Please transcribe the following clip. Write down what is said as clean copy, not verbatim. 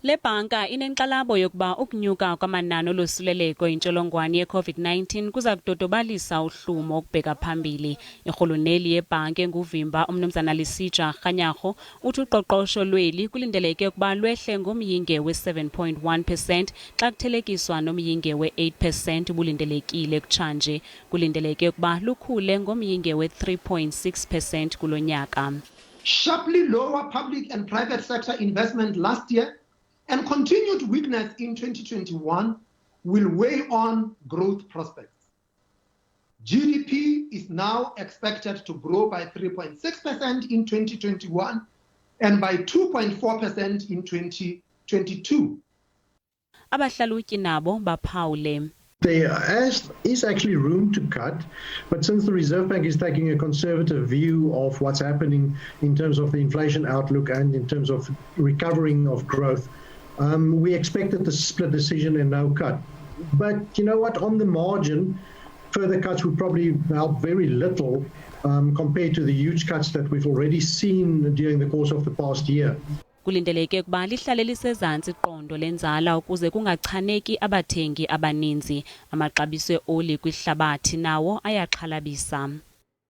Le bhanka inenkxalabo yokuba ukunyuka kwamanani olosuleleko intsholongwane ye-COVID-19 kuza kudodobalisa uhlumo ukubheka phambili. Irhuluneli yebhanki enguvimba umnumzana Lisija Rhanyarho uthi uqoqosho lweli kulindeleke ukuba lwehle ngomyinge we-7.1% xa kuthelekiswa nomyinge we-8% ubulindelekile kutshanje. Kulindeleke ukuba lukhule ngomyinge we-3.6% kulo nyaka. Sharply lower public and private sector investment last year and continued weakness in 2021 will weigh on growth prospects. GDP is now expected to grow by 3.6% in 2021 and by 2.4% in 2022. Abahlalutyi nabo baphawule. There is actually room to cut, but since the Reserve Bank is taking a conservative view of what's happening in terms of the inflation outlook and in terms of recovering of growth, we expected the split decision and no cut. But you know what, on the margin, further cuts would probably help very little compared to the huge cuts that we've already seen during the course of the past year. Kulindeleke ukuba lihlale lisezantsi iqondo lenzala ukuze kungachaneki abathengi abaninzi. Amaxabiso eoli kwihlabathi nawo ayaxhalabisa.